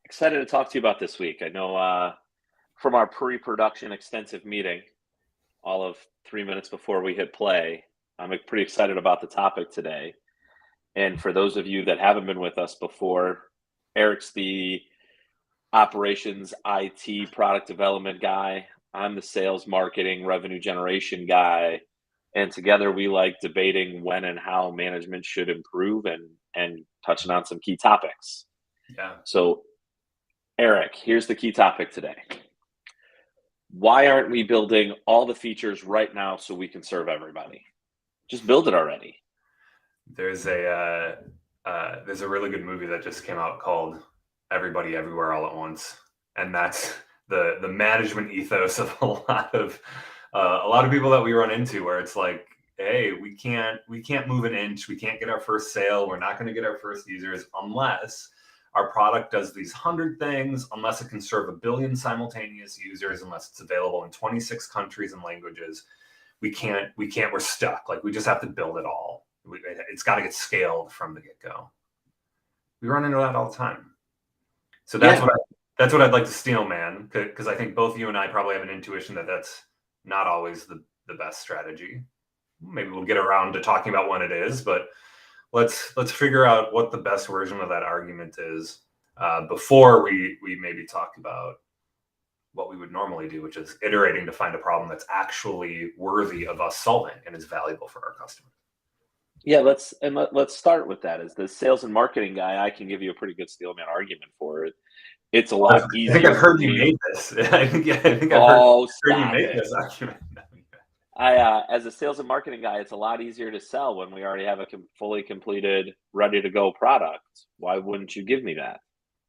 Excited to talk to you about this week. I know from our pre-production extensive meeting, all of 3 minutes before we hit play, I'm pretty excited about the topic today. And for those of you that haven't been with us before, Eric's the operations, IT, product development guy. I'm the sales, marketing, revenue generation guy. And together we like debating when and how management should improve and touching on some key topics. Yeah. So Erik, here's the key topic today. Why aren't we building all the features right now so we can serve everybody? Just build it already. There's a really good movie that just came out called Everybody Everywhere All at Once, and that's the management ethos of a lot of people that we run into, where it's like, hey, we can't move an inch, we can't get our first sale, we're not going to get our first users unless our product does these 100 things, unless it can serve 1 billion simultaneous users, unless it's available in 26 countries and languages. We're stuck. Like, we just have to build it all. It's got to get scaled from the get-go. We run into that all the time. So that's what I'd like to steal, man, because I think both you and I probably have an intuition that that's not always the best strategy. Maybe we'll get around to talking about when it is, but let's figure out what the best version of that argument is before we maybe talk about what we would normally do, which is iterating to find a problem that's actually worthy of us solving and is valuable for our customers. Yeah, let's start with that. As the sales and marketing guy, I can give you a pretty good Steelman argument for it. It's a lot easier. I think I've heard you made this. I think I've heard you make this argument. As a sales and marketing guy, it's a lot easier to sell when we already have a fully completed, ready to go product. Why wouldn't you give me that?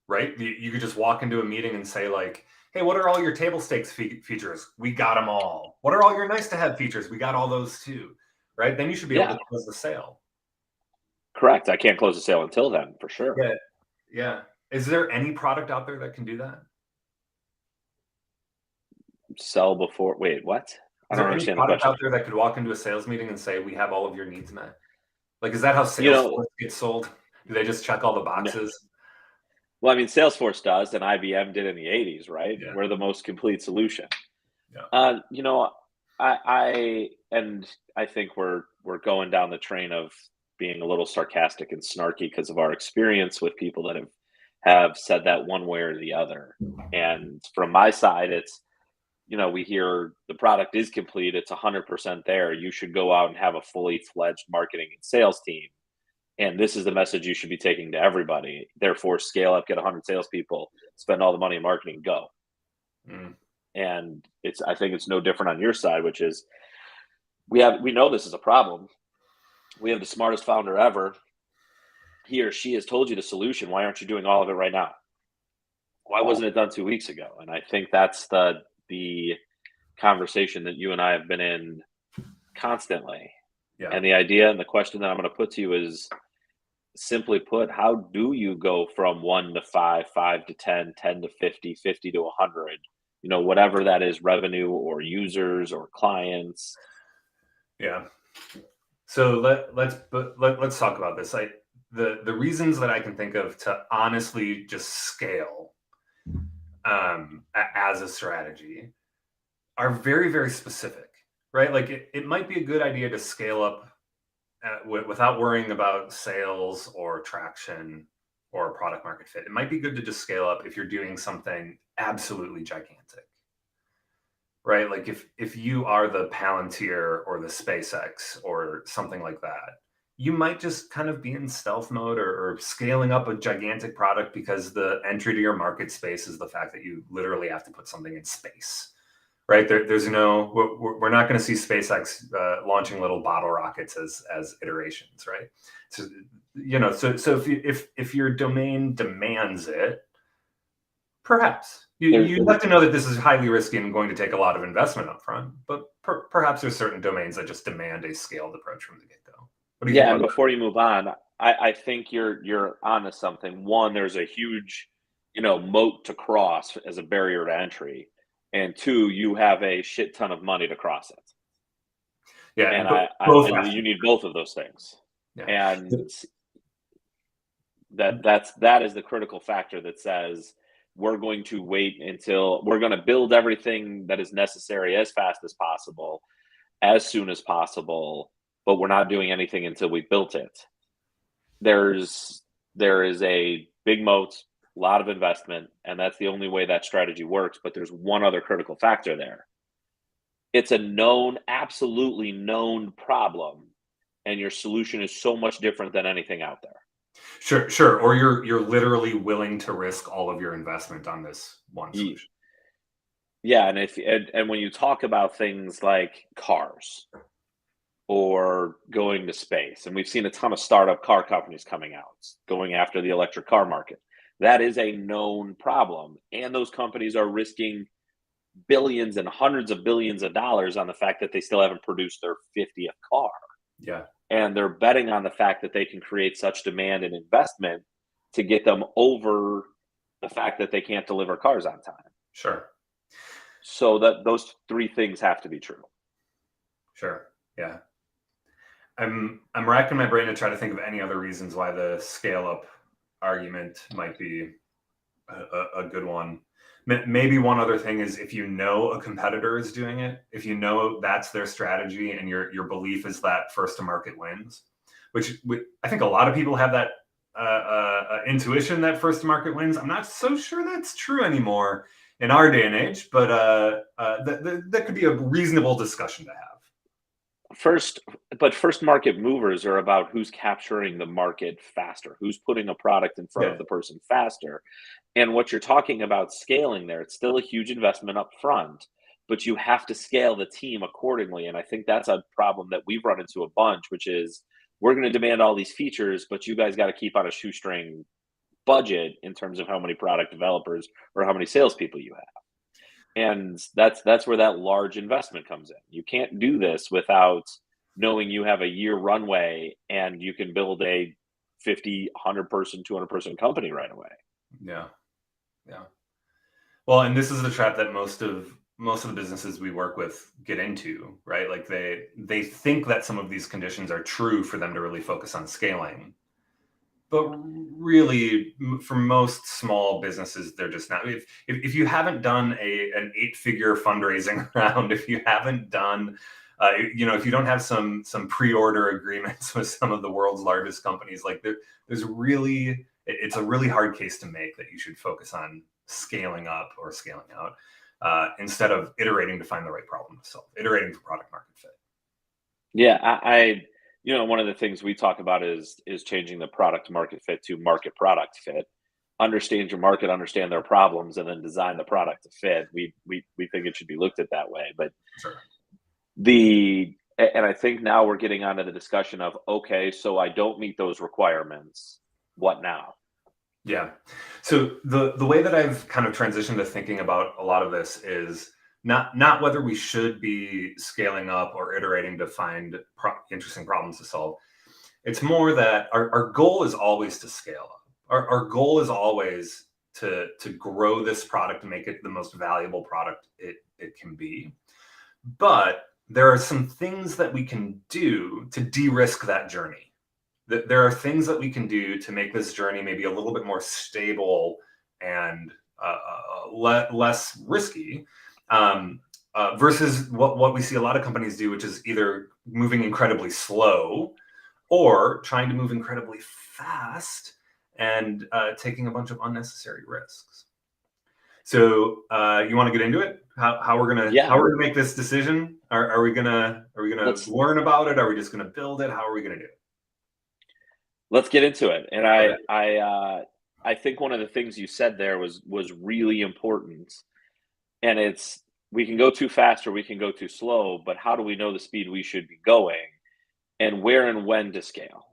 Right? You could just walk into a meeting and say, like, hey, what are all your table stakes features? We got them all. What are all your nice to have features? We got all those too. Right? Then you should be able to close the sale. Correct. I can't close the sale until then, for sure. Yeah. Is there any product out there that can do that? Sell before. Wait, what? I don't understand the question. Is there any product out there that could walk into a sales meeting and say, we have all of your needs met? Like, is that how Salesforce gets sold? Do they just check all the boxes? No. Well, I mean, Salesforce does, and IBM did in the 80s, right? Yeah. We're the most complete solution. Yeah. I think we're going down the train of being a little sarcastic and snarky because of our experience with people that have said that one way or the other. And from my side, it's, we hear the product is complete, it's 100% there. You should go out and have a fully fledged marketing and sales team. And this is the message you should be taking to everybody. Therefore, scale up, get 100 salespeople, spend all the money in marketing, go. And I think it's no different on your side, which is we know this is a problem. We have the smartest founder ever. He or she has told you the solution. Why aren't you doing all of it right now? Why wasn't it done 2 weeks ago? And I think that's the conversation that you and I have been in constantly. Yeah. And the idea and the question that I'm going to put to you is, simply put, how do you go from 1 to 5, 5 to 10, 10 to 50, 50 to 100? Whatever that is, revenue or users or clients. Yeah. So let's talk about this. The reasons that I can think of to honestly just scale as a strategy are very, very specific, right? Like it might be a good idea to scale up without worrying about sales or traction or product market fit. It might be good to just scale up if you're doing something absolutely gigantic, right? Like if you are the Palantir or the SpaceX or something like that, you might just kind of be in stealth mode or scaling up a gigantic product because the entry to your market space is the fact that you literally have to put something in space, right? We're not going to see SpaceX launching little bottle rockets as iterations, right? So if your domain demands it, perhaps you have to know that this is highly risky and going to take a lot of investment up front, but perhaps there's certain domains that just demand a scaled approach from the get-go. Yeah, and before you move on, I think you're onto something. One, there's a huge, moat to cross as a barrier to entry, and two, you have a shit ton of money to cross it. Yeah, and you need both of those things. Yeah. And that is the critical factor that says we're going to wait until we're going to build everything that is necessary as fast as possible, as soon as possible, but we're not doing anything until we built it. There is a big moat, a lot of investment, and that's the only way that strategy works. But there's one other critical factor there. It's a known, absolutely known problem, and your solution is so much different than anything out there. Sure. Or you're literally willing to risk all of your investment on this one solution. Yeah, and when you talk about things like cars or going to space, and we've seen a ton of startup car companies coming out, going after the electric car market. That is a known problem, and those companies are risking billions and hundreds of billions of dollars on the fact that they still haven't produced their 50th car. Yeah. And they're betting on the fact that they can create such demand and investment to get them over the fact that they can't deliver cars on time. Sure. So that those three things have to be true. Sure. Yeah. I'm racking my brain to try to think of any other reasons why the scale up argument might be a good one. Maybe one other thing is if you know a competitor is doing it, if you know that's their strategy and your belief is that first to market wins, which I think a lot of people have that intuition that first to market wins. I'm not so sure that's true anymore in our day and age, but that could be a reasonable discussion to have. First market movers are about who's capturing the market faster, who's putting a product in front of the person faster. And what you're talking about scaling there, it's still a huge investment up front, but you have to scale the team accordingly. And I think that's a problem that we've run into a bunch, which is we're going to demand all these features, but you guys got to keep on a shoestring budget in terms of how many product developers or how many salespeople you have. And that's where that large investment comes in. You can't do this without knowing you have a year runway and you can build a 50, 100 person, 200 person company right away. Yeah. Well, and this is the trap that most of the businesses we work with get into, right? Like they think that some of these conditions are true for them to really focus on scaling. But really, for most small businesses, they're just not. If you haven't done an 8-figure fundraising round, if you haven't done, if you don't have some pre-order agreements with some of the world's largest companies, like it's a really hard case to make that you should focus on scaling up or scaling out instead of iterating to find the right problem to solve, iterating for product market fit. Yeah, I one of the things we talk about is changing the product market fit to market product fit. Understand your market, understand their problems, and then design the product to fit. We think it should be looked at that way. But sure. And I think now we're getting onto the discussion of, okay, so I don't meet those requirements. What now? Yeah. So the way that I've kind of transitioned to thinking about a lot of this is not whether we should be scaling up or iterating to find interesting problems to solve. It's more that our goal is always to scale up. Our goal is always to grow this product and make it the most valuable product it can be. But there are some things that we can do to de-risk that journey. There are things that we can do to make this journey maybe a little bit more stable and less risky. Versus what we see a lot of companies do, which is either moving incredibly slow or trying to move incredibly fast and taking a bunch of unnecessary risks. So you want to get into it? How we're gonna make this decision? Are we gonna learn about it? Are we just gonna build it? How are we gonna do it? Let's get into it. And I think one of the things you said there was really important, and it's, we can go too fast or we can go too slow, but how do we know the speed we should be going and where and when to scale?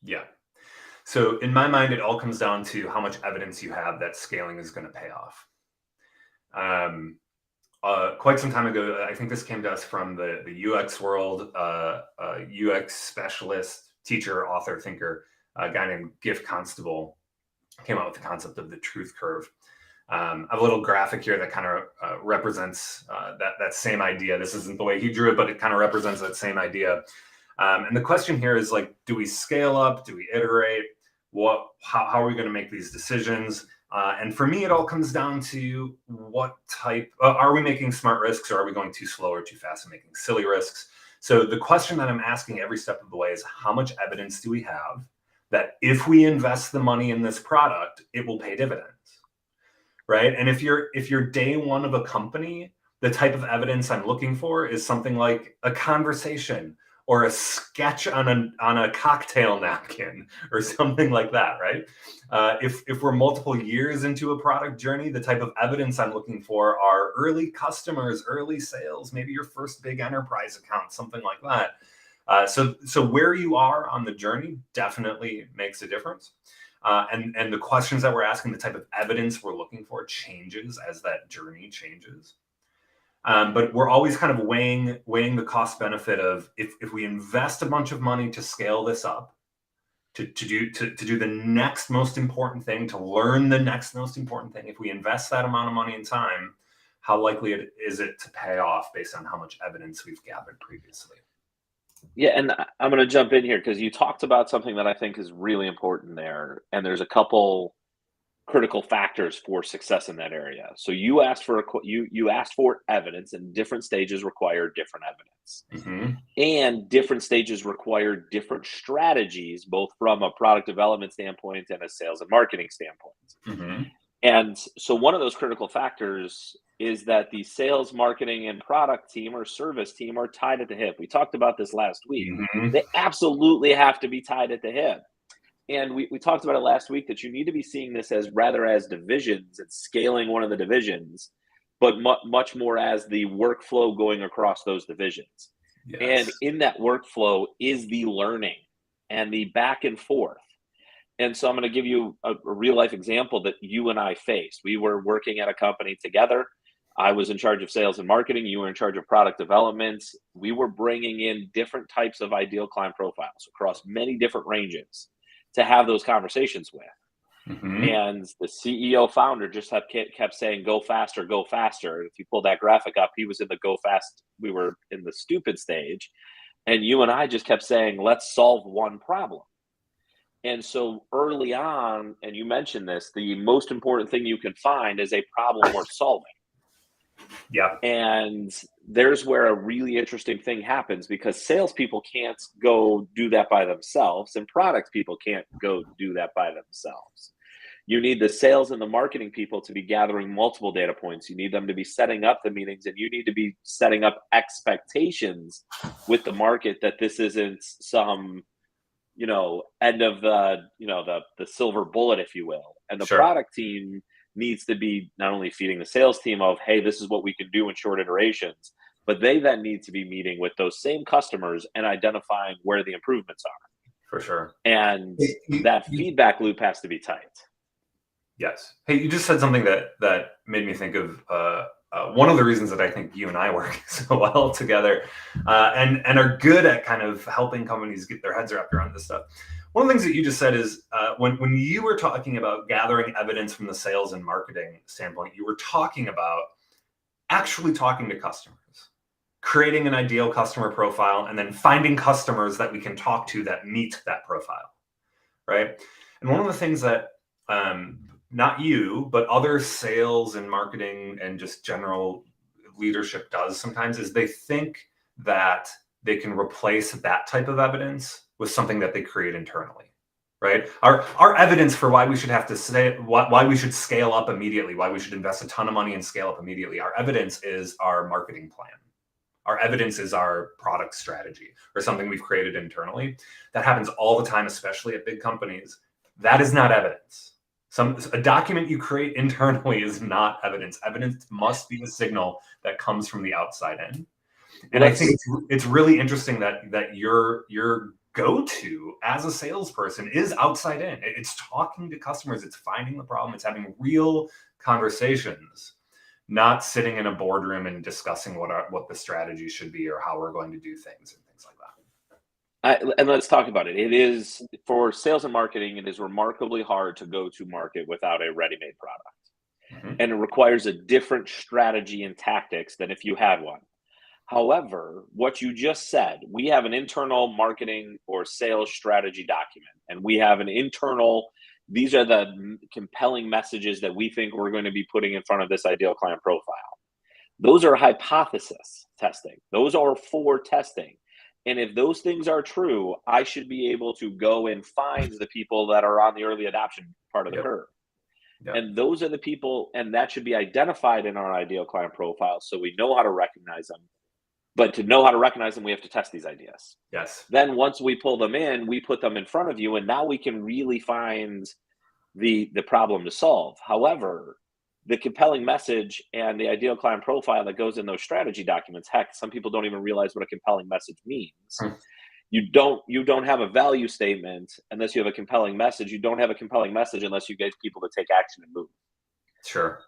Yeah. So in my mind, it all comes down to how much evidence you have that scaling is going to pay off. Quite some time ago, I think this came to us from the UX world, UX specialist, teacher, author, thinker, a guy named Giff Constable came out with the concept of the truth curve. I have a little graphic here that kind of represents that same idea. This isn't the way he drew it, but it kind of represents that same idea. And the question here is, like, do we scale up? Do we iterate? How are we going to make these decisions? And for me, it all comes down to what type, are we making smart risks, or are we going too slow or too fast and making silly risks? So the question that I'm asking every step of the way is, how much evidence do we have that if we invest the money in this product, it will pay dividends, right? And if you're day one of a company, the type of evidence I'm looking for is something like a conversation or a sketch on a cocktail napkin or something like that, right? If we're multiple years into a product journey, the type of evidence I'm looking for are early customers, early sales, maybe your first big enterprise account, something like that. So where you are on the journey definitely makes a difference. And the questions that we're asking, the type of evidence we're looking for changes as that journey changes. But we're always kind of weighing the cost benefit of if we invest a bunch of money to scale this up, to do the next most important thing, to learn the next most important thing. If we invest that amount of money and time, how likely is it to pay off based on how much evidence we've gathered previously? Yeah, and I'm going to jump in here because you talked about something that I think is really important there, and there's a couple critical factors for success in that area. So you asked for you asked for evidence, and different stages require different evidence, Mm-hmm. and different stages require different strategies, both from a product development standpoint and a sales and marketing standpoint. Mm-hmm. And so one of those critical factors is that the sales, marketing, and product team or service team are tied at the hip. We talked about this last week. Mm-hmm. They absolutely have to be tied at the hip. And we talked about it last week that you need to be seeing this as rather as divisions and scaling one of the divisions, but much more as the workflow going across those divisions. Yes. And in that workflow is the learning and the back and forth. And so I'm going to give you a real life example that you and I faced. We were working at a company together. I was in charge of sales and marketing. You were in charge of product development. We were bringing in different types of ideal client profiles across many different ranges to have those conversations with. Mm-hmm. And the CEO founder just kept saying, go faster, go faster. If you pull that graphic up, he was in the go fast. We were in the stupid stage. And you and I just kept saying, let's solve one problem. And so early on, and you mentioned this, the most important thing you can find is a problem worth solving. Yeah. And there's where a really interesting thing happens because salespeople can't go do that by themselves, and product people can't go do that by themselves. You need the sales and the marketing people to be gathering multiple data points. You need them to be setting up the meetings, and you need to be setting up expectations with the market that this isn't some end of the silver bullet, if you will. And the Sure. product team needs to be not only feeding the sales team of, hey, this is what we can do in short iterations, but they then need to be meeting with those same customers and identifying where the improvements are. For sure. And that feedback loop has to be tight. Yes. Hey, you just said something that made me think of one of the reasons that I think you and I work so well together, and are good at kind of helping companies get their heads wrapped around this stuff. One of the things that you just said is when you were talking about gathering evidence from the sales and marketing standpoint, you were talking about actually talking to customers, creating an ideal customer profile, and then finding customers that we can talk to that meet that profile, right? And one of the things that not you, but other sales and marketing and just general leadership does sometimes is they think that they can replace that type of evidence with something that they create internally, right? Our evidence for why we should have to say why we should scale up immediately, why we should invest a ton of money and scale up immediately. Our evidence is our marketing plan. Our evidence is our product strategy or something we've created internally. That happens all the time, especially at big companies. That is not evidence. A document you create internally is not evidence. Evidence must be a signal that comes from the outside in. And I think it's really interesting that your go-to as a salesperson is outside in. It's talking to customers. It's finding the problem. It's having real conversations, not sitting in a boardroom and discussing what the strategy should be or how we're going to do things and things like that. And let's talk about it. It is, for sales and marketing, it is remarkably hard to go to market without a ready-made product. Mm-hmm. And it requires a different strategy and tactics than if you had one. However, what you just said, we have an internal marketing or sales strategy document, and we have an internal these are the compelling messages that we think we're going to be putting in front of this ideal client profile. Those are hypothesis testing. Those are for testing. And if those things are true, I should be able to go and find the people that are on the early adoption part of the curve. Yep. And those are the people, and that should be identified in our ideal client profile so we know how to recognize them. But to know how to recognize them, we have to test these ideas. Yes. Then once we pull them in, we put them in front of you, and now we can really find the problem to solve. However, the compelling message and the ideal client profile that goes in those strategy documents, heck, some people don't even realize what a compelling message means. You don't have a value statement unless you have a compelling message. You don't have a compelling message unless you get people to take action and move. Sure.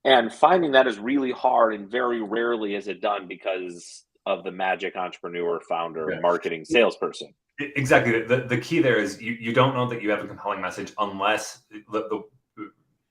And finding that is really hard, and very rarely is it done because of the magic entrepreneur, founder, marketing salesperson. Exactly. The key there is you don't know that you have a compelling message unless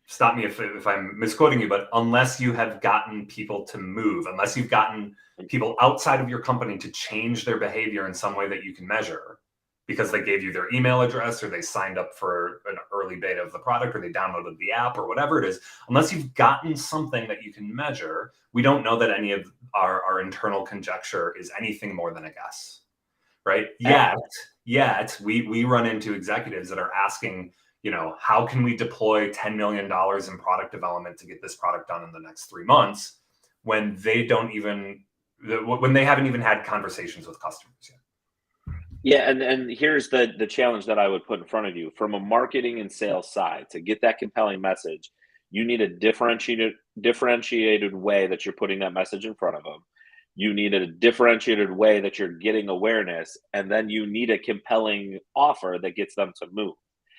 stop me if I'm misquoting you, but unless you have gotten people to move, unless you've gotten people outside of your company to change their behavior in some way that you can measure, because they gave you their email address or they signed up for an early beta of the product or they downloaded the app or whatever it is, unless you've gotten something that you can measure, we don't know that any of our internal conjecture is anything more than a guess, right? Yet we run into executives that are asking, how can we deploy $10 million in product development to get this product done in the next 3 months when they haven't even had conversations with customers yet? Yeah, and here's the challenge that I would put in front of you. From a marketing and sales side, to get that compelling message, you need a differentiated way that you're putting that message in front of them. You need a differentiated way that you're getting awareness, and then you need a compelling offer that gets them to move.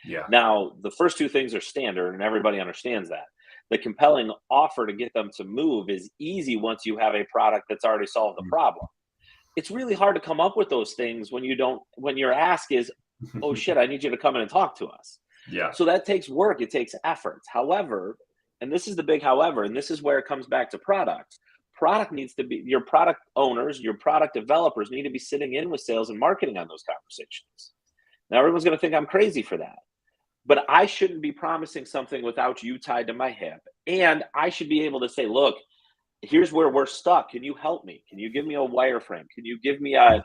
Yeah. Now, the first two things are standard, and everybody understands that. The compelling offer to get them to move is easy once you have a product that's already solved the problem. It's really hard to come up with those things when your ask is, oh shit, I need you to come in and talk to us. Yeah. So that takes work, it takes effort. However, and this is the big however, and this is where it comes back to product. Product needs to be, your product owners, your product developers need to be sitting in with sales and marketing on those conversations. Now everyone's going to think I'm crazy for that, but I shouldn't be promising something without you tied to my hip. And I should be able to say, look, here's where we're stuck. Can you help me? Can you give me a wireframe? Can you give me a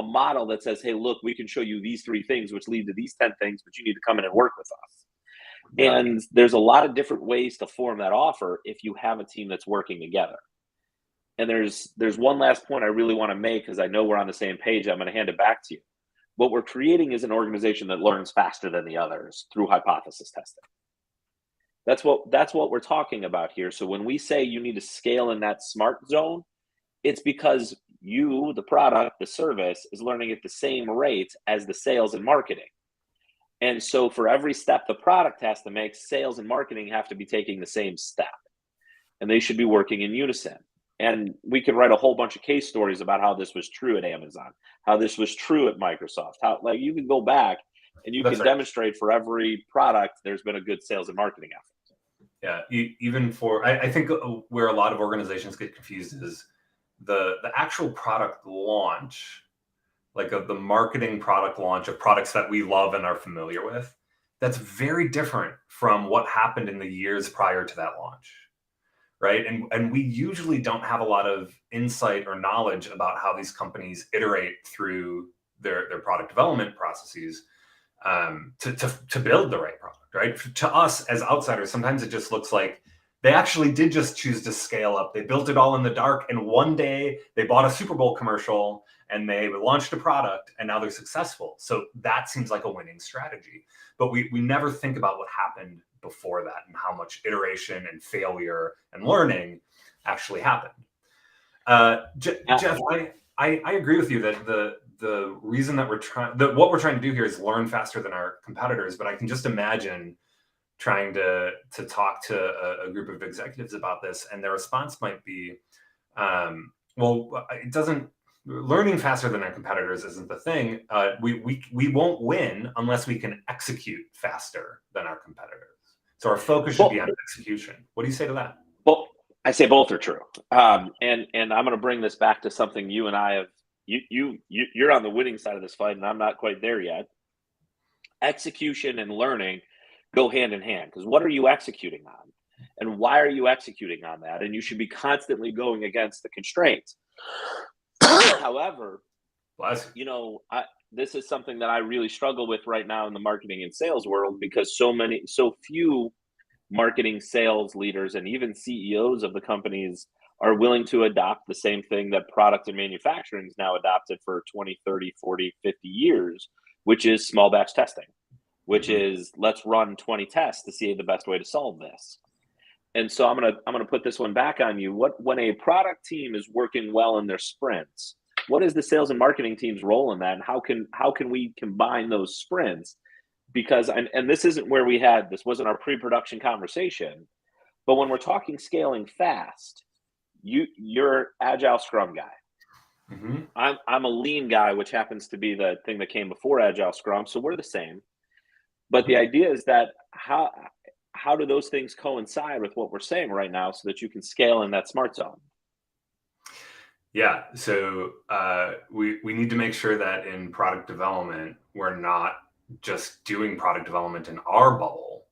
model that says, hey, look, we can show you these 3 things, which lead to these 10 things, but you need to come in and work with us. Yeah. And there's a lot of different ways to form that offer if you have a team that's working together. And there's one last point I really want to make, because I know we're on the same page. I'm going to hand it back to you. What we're creating is an organization that learns faster than the others through hypothesis testing. That's what we're talking about here. So when we say you need to scale in that smart zone, it's because you, the product, the service, is learning at the same rate as the sales and marketing. And so for every step the product has to make, sales and marketing have to be taking the same step. And they should be working in unison. And we could write a whole bunch of case stories about how this was true at Amazon, how this was true at Microsoft, how you can go back and you can demonstrate for every product there's been a good sales and marketing effort. Yeah, even for, I think where a lot of organizations get confused is the actual product launch, like of the marketing product launch of products that we love and are familiar with. That's very different from what happened in the years prior to that launch, right? And we usually don't have a lot of insight or knowledge about how these companies iterate through their product development processes to build the right product. Right? To us as outsiders, sometimes it just looks like they actually did just choose to scale up. They built it all in the dark, and one day they bought a Super Bowl commercial and they launched a product, and now they're successful. So that seems like a winning strategy. But we never think about what happened before that and how much iteration and failure and learning actually happened. Jeff, I agree with you that the reason that what we're trying to do here is learn faster than our competitors, but I can just imagine trying to talk to a group of executives about this, and their response might be, learning faster than our competitors isn't the thing. We won't win unless we can execute faster than our competitors. So our focus should be on execution. What do you say to that? Well, I say both are true. And I'm going to bring this back to something you and I have. You're on the winning side of this fight, and I'm not quite there yet. Execution and learning go hand in hand, because what are you executing on? And why are you executing on that? And you should be constantly going against the constraints. However, this is something that I really struggle with right now in the marketing and sales world, because so few marketing, sales leaders, and even CEOs of the companies are willing to adopt the same thing that product and manufacturing has now adopted for 20, 30, 40, 50 years, which is small batch testing, which is let's run 20 tests to see the best way to solve this. And so I'm gonna put this one back on you. When a product team is working well in their sprints, what is the sales and marketing team's role in that? And how can we combine those sprints? Because and this isn't where this wasn't our pre-production conversation, but when we're talking scaling fast, you're agile Scrum guy. Mm-hmm. I'm a lean guy, which happens to be the thing that came before agile Scrum. So we're the same. But the idea is that how do those things coincide with what we're saying right now so that you can scale in that smart zone? Yeah. So we need to make sure that in product development, we're not just doing product development in our bubble,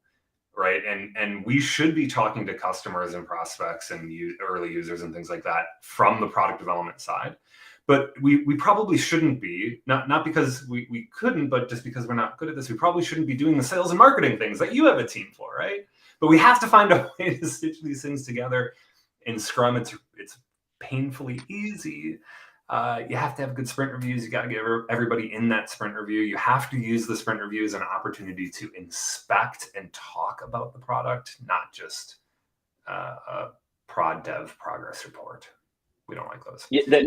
right? And we should be talking to customers and prospects and early users and things like that from the product development side. But we probably shouldn't be, not because we couldn't, but just because we're not good at this, we probably shouldn't be doing the sales and marketing things that you have a team for, right? But we have to find a way to stitch these things together. In Scrum, it's painfully easy. You have to have good sprint reviews. You got to get everybody in that sprint review. You have to use the sprint review as an opportunity to inspect and talk about the product, not just a prod dev progress report. We don't like those. Yeah,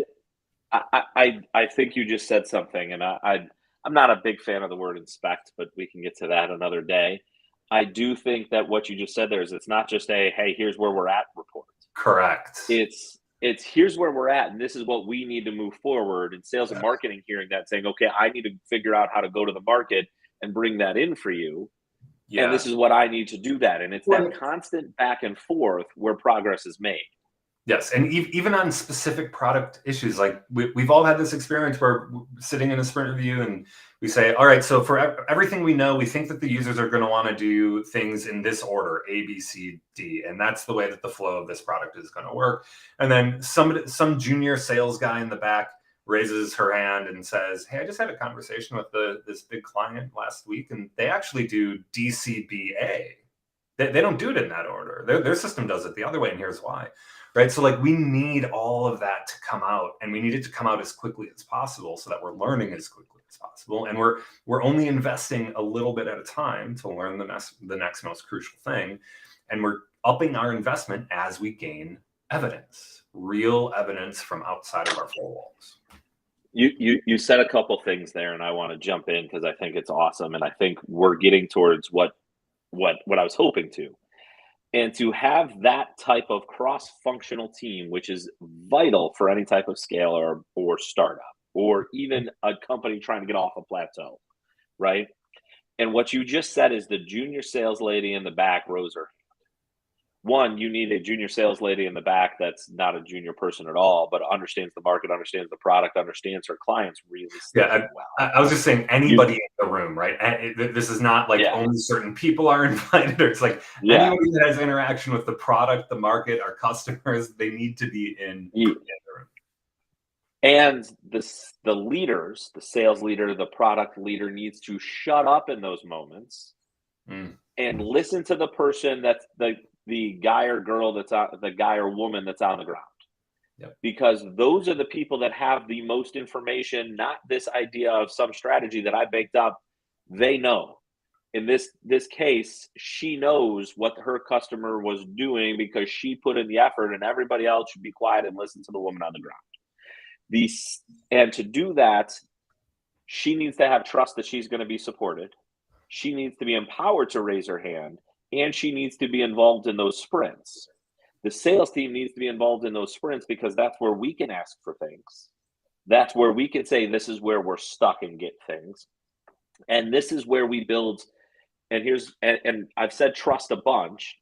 I think you just said something, and I'm not a big fan of the word inspect, but we can get to that another day. I do think that what you just said there is it's not just hey, here's where we're at report. Correct. It's here's where we're at, and this is what we need to move forward. And sales and marketing hearing that, saying, okay, I need to figure out how to go to the market and bring that in for you. Yeah. And this is what I need to do that. And it's that constant back and forth where progress is made. Yes, and even on specific product issues, like we've all had this experience where we're sitting in a sprint review and we say, all right, so for everything we know, we think that the users are going to want to do things in this order, A, B, C, D, and that's the way that the flow of this product is going to work. And then some junior sales guy in the back raises her hand and says, hey, I just had a conversation with this big client last week, and they actually do DCBA. They don't do it in that order. Their system does it the other way, and here's why. Right. So like we need all of that to come out, and we need it to come out as quickly as possible so that we're learning as quickly as possible. And we're only investing a little bit at a time to learn the next most crucial thing. And we're upping our investment as we gain evidence, real evidence from outside of our four walls. You said a couple things there, and I want to jump in because I think it's awesome. And I think we're getting towards what I was hoping to. And to have that type of cross-functional team, which is vital for any type of scale or startup, or even a company trying to get off a plateau, right? And what you just said is the junior sales lady in the back rose her hand. One, you need a junior sales lady in the back that's not a junior person at all, but understands the market, understands the product, understands her clients really well. I was just saying anybody in the room, right? This is not like only certain people are invited. It's like anybody that has interaction with the product, the market, our customers, they need to be in the room. And the leaders, the sales leader, the product leader needs to shut up in those moments and listen to the person that's the guy or girl the guy or woman that's on the ground. Yep. Because those are the people that have the most information, not this idea of some strategy that I baked up. They know. In this case, she knows what her customer was doing because she put in the effort, and everybody else should be quiet and listen to the woman on the ground. And to do that, she needs to have trust that she's going to be supported. She needs to be empowered to raise her hand. And she needs to be involved in those sprints. The sales team needs to be involved in those sprints because that's where we can ask for things. That's where we can say, this is where we're stuck and get things. And this is where we build. And I've said trust a bunch.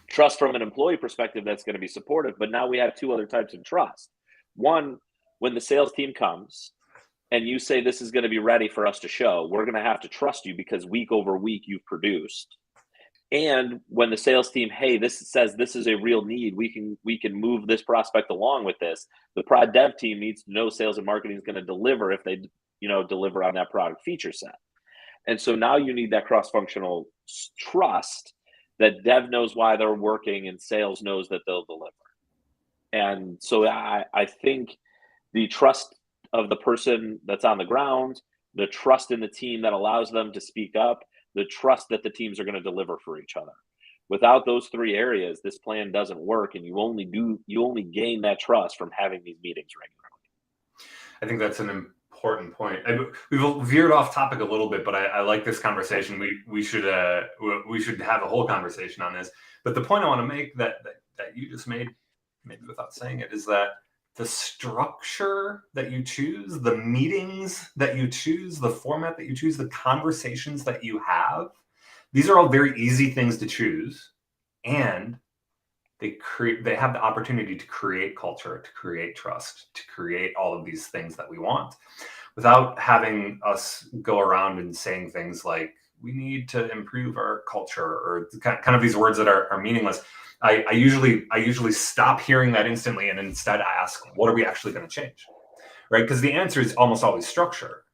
Trust from an employee perspective, that's going to be supportive. But now we have two other types of trust. One, when the sales team comes and you say this is going to be ready for us to show, we're going to have to trust you because week over week you've produced. And when the sales team, hey, this says this is a real need, we can move this prospect along with this. The prod dev team needs to know sales and marketing is going to deliver if they, deliver on that product feature set. And so now you need that cross-functional trust that dev knows why they're working and sales knows that they'll deliver. And so I think the trust of the person that's on the ground, the trust in the team that allows them to speak up, the trust that the teams are going to deliver for each other. Without those three areas, this plan doesn't work, and you only gain that trust from having these meetings regularly. I think that's an important point. We've veered off topic a little bit, but I like this conversation. We should have a whole conversation on this. But the point I want to make that you just made, maybe without saying it, is that the structure that you choose, the meetings that you choose, the format that you choose, the conversations that you have, these are all very easy things to choose, and they have the opportunity to create culture, to create trust, to create all of these things that we want, without having us go around and saying things like, we need to improve our culture, or kind of these words that are meaningless. I usually stop hearing that instantly and instead ask, what are we actually going to change? Right? Because the answer is almost always structure.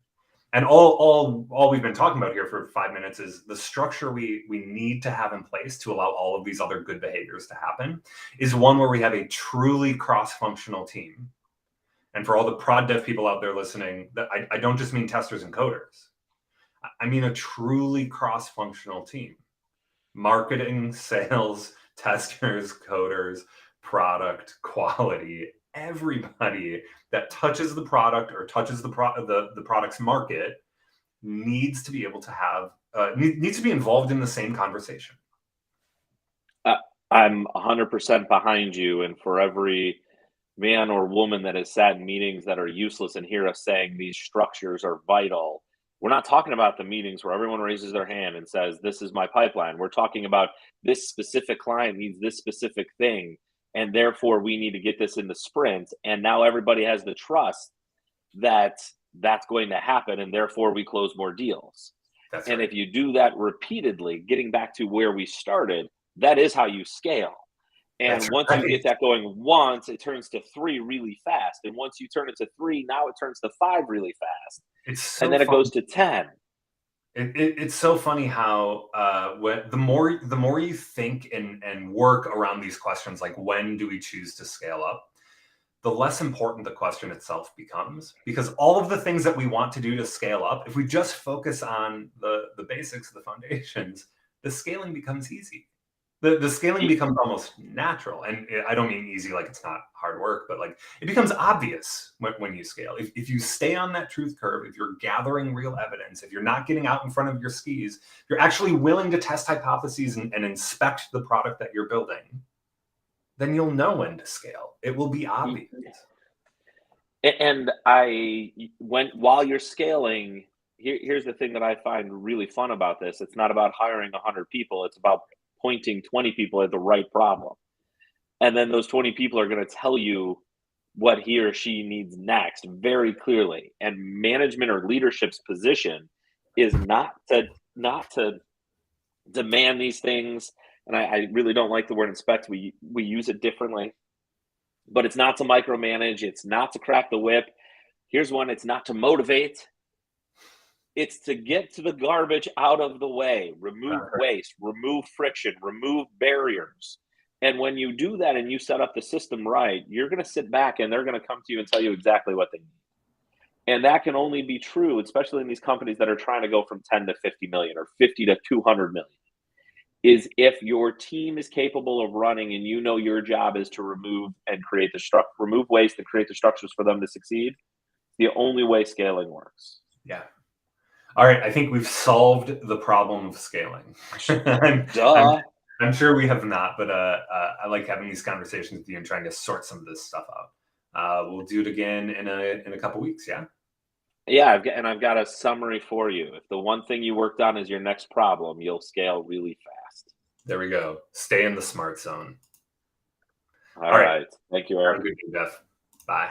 And all we've been talking about here for 5 minutes is the structure we need to have in place to allow all of these other good behaviors to happen is one where we have a truly cross-functional team. And for all the prod dev people out there listening, that I don't just mean testers and coders. I mean a truly cross-functional team. Marketing, sales, testers, coders, product, quality, everybody that touches the product or touches the product's market needs to be able to have needs to be involved in the same conversation. I'm 100% behind you, and for every man or woman that has sat in meetings that are useless and hear us saying these structures are vital, we're not talking about the meetings where everyone raises their hand and says, this is my pipeline. We're talking about this specific client needs this specific thing, and therefore we need to get this in the sprint. And now everybody has the trust that that's going to happen, and therefore we close more deals. That's and right. If you do that repeatedly, getting back to where we started, that is how you scale. And That's once right. you get that going once, it turns to 3 really fast. And once you turn it to 3, now it turns to 5 really fast. It's so And then it funny. goes to 10. It's so funny how when the more you think and work around these questions, like when do we choose to scale up, the less important the question itself becomes, because all of the things that we want to do to scale up, if we just focus on the basics, the foundations, the scaling becomes easy. The scaling becomes almost natural. And I don't mean easy like it's not hard work, but like it becomes obvious when you scale. If you stay on that truth curve, if you're gathering real evidence, if you're not getting out in front of your skis, you're actually willing to test hypotheses and inspect the product that you're building, then you'll know when to scale. It will be obvious. And while you're scaling, here's the thing that I find really fun about this. It's not about hiring 100 people. It's about pointing 20 people at the right problem. And then those 20 people are going to tell you what he or she needs next very clearly. And management or leadership's position is not to demand these things. And I really don't like the word inspect. We use it differently. But it's not to micromanage. It's not to crack the whip. Here's one. It's not to motivate. It's to get to the garbage out of the way, remove waste, remove friction, remove barriers. And when you do that and you set up the system right, you're going to sit back and they're going to come to you and tell you exactly what they need. And that can only be true, especially in these companies that are trying to go from 10 to 50 million or 50 to 200 million, is if your team is capable of running and you know your job is to remove waste and create the structures for them to succeed, the only way scaling works. Yeah. All right, I think we've solved the problem of scaling. I'm sure we have not, but I like having these conversations with you and trying to sort some of this stuff out. We'll do it again in a couple weeks, yeah? Yeah, I've got a summary for you. If the one thing you worked on is your next problem, you'll scale really fast. There we go. Stay in the smart zone. All right. Thank you, Erik. Have a good day, Jeff. Bye.